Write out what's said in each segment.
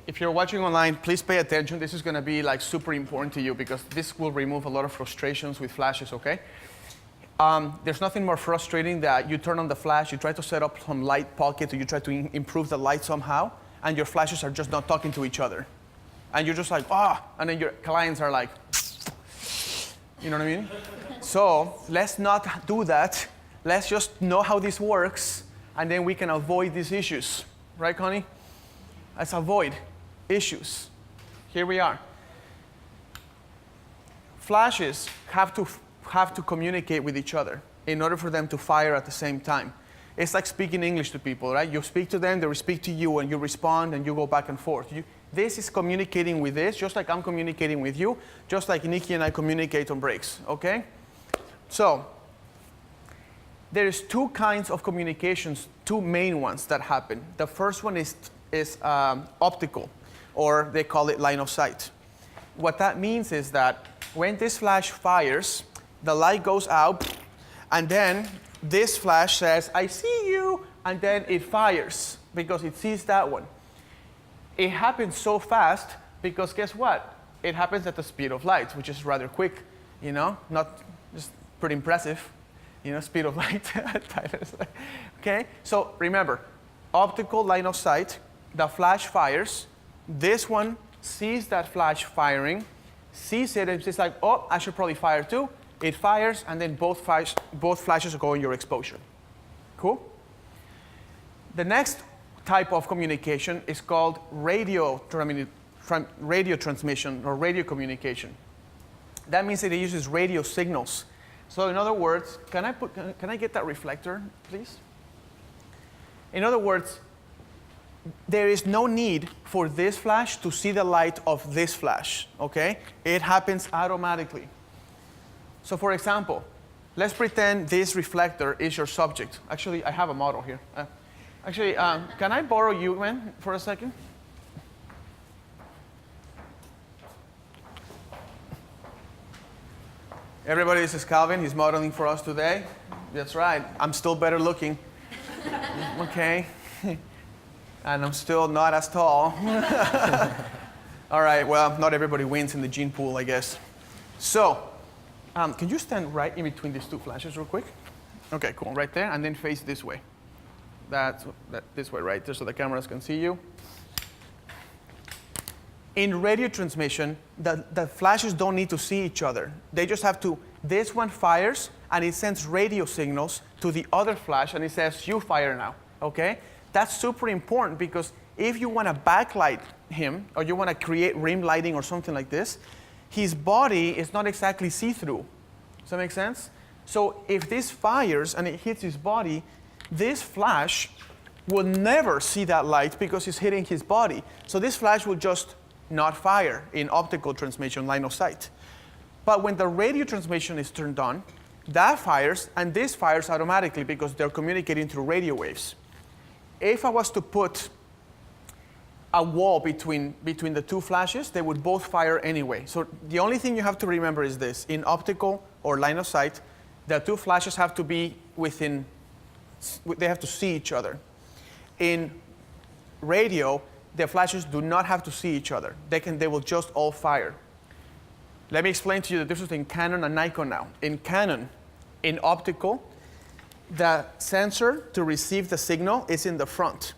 if you're watching online, please pay attention. This is going to be like super important to you because this will remove a lot of frustrations with flashes, okay? There's nothing more frustrating that you turn on the flash, you try to set up some light pocket, or you try to improve the light somehow, and your flashes are just not talking to each other. And you're just like, and then your clients are like, you know what I mean? So let's not do that. Let's just know how this works, and then we can avoid these issues. Right, Connie? Let's avoid issues. Here we are. Flashes have to communicate with each other in order for them to fire at the same time. It's like speaking English to people, right? You speak to them, they speak to you, and you respond, and you go back and forth. This is communicating with this, just like I'm communicating with you, just like Nikki and I communicate on breaks, okay? So, there's two kinds of communications, two main ones that happen. The first one is optical, or they call it line of sight. What that means is that when this flash fires, the light goes out, and then this flash says, I see you, and then it fires because it sees that one. It happens so fast because guess what? It happens at the speed of light, which is rather quick, you know, not just pretty impressive, you know, speed of light. Okay, so remember, optical line of sight, the flash fires, this one sees that flash firing, sees it, and it's like, oh, I should probably fire too. It fires, and then both flashes go in your exposure. Cool? The next type of communication is called radio transmission or radio communication. That means that it uses radio signals. So in other words, can I get that reflector, please? In other words, there is no need for this flash to see the light of this flash, okay? It happens automatically. So for example, let's pretend this reflector is your subject. Actually, I have a model here. Can I borrow you, man, for a second? Everybody, this is Calvin. He's modeling for us today. That's right. I'm still better looking. Okay. And I'm still not as tall. All right, well, not everybody wins in the gene pool, I guess. So, can you stand right in between these two flashes real quick? Okay, cool, right there, and then face this way. This way, right there, so the cameras can see you. In radio transmission, the flashes don't need to see each other. They just have to, this one fires, and it sends radio signals to the other flash, and it says, you fire now, okay? That's super important because if you want to backlight him, or you want to create rim lighting or something like this, his body is not exactly see-through. Does that make sense? So if this fires and it hits his body, this flash will never see that light because it's hitting his body. So this flash will just not fire in optical transmission line of sight. But when the radio transmission is turned on, that fires, and this fires automatically because they're communicating through radio waves. If I was to put a wall between the two flashes, they would both fire anyway. So the only thing you have to remember is this. In optical or line of sight, the two flashes have to be within, they have to see each other. In radio, the flashes do not have to see each other. They will just all fire. Let me explain to you the difference between Canon and Nikon now. In Canon, in optical, the sensor to receive the signal is in the front.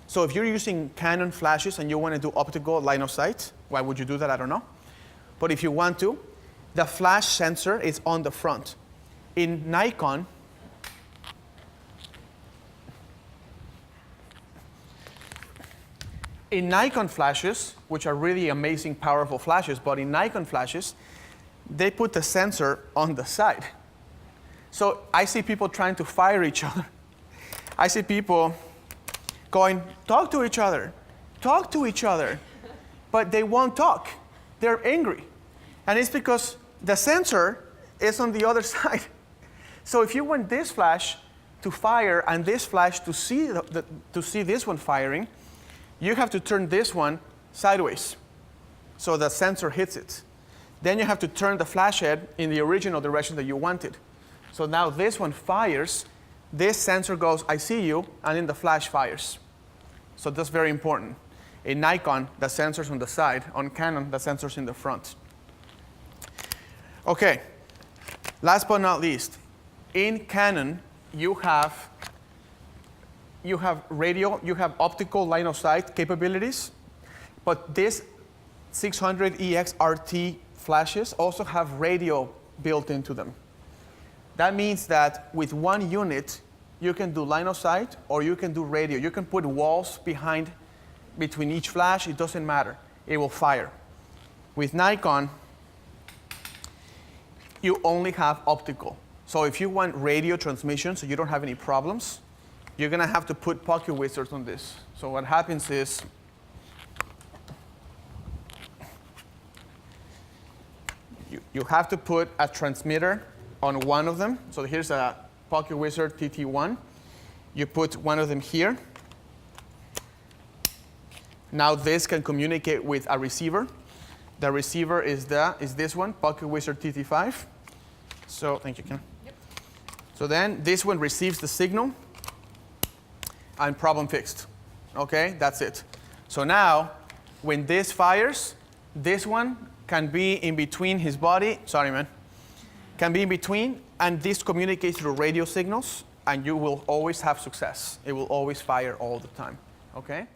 So if you're using Canon flashes and you want to do optical line of sight, why would you do that? I don't know. But if you want to, the flash sensor is on the front. In Nikon, flashes, which are really amazing, powerful flashes, but in Nikon flashes, they put the sensor on the side. So I see people trying to fire each other. I see people going, talk to each other, but they won't talk. They're angry. And it's because the sensor is on the other side. So if you want this flash to fire and this flash to see this one firing, you have to turn this one sideways so the sensor hits it. Then you have to turn the flash head in the original direction that you wanted. So now this one fires, this sensor goes, I see you, and then the flash fires. So that's very important. In Nikon, the sensor's on the side. On Canon, the sensor's in the front. Okay, last but not least, in Canon, you have radio, you have optical line of sight capabilities, but this 600EX RT flashes also have radio built into them. That means that with one unit, you can do line of sight or you can do radio. You can put walls between each flash, it doesn't matter. It will fire. With Nikon, you only have optical. So if you want radio transmission so you don't have any problems, you're going to have to put pocket wizards on this. So what happens is, you have to put a transmitter on one of them. So here's a pocket wizard TT1. You put one of them here. Now this can communicate with a receiver. The receiver is this one, pocket wizard TT5. So thank you, Ken. Yep. So then this one receives the signal, and problem fixed. Okay, that's it. So now, when this fires, this one can be in between his body. Sorry, man. Can be in between, and this communicates through radio signals, and you will always have success. It will always fire all the time. Okay.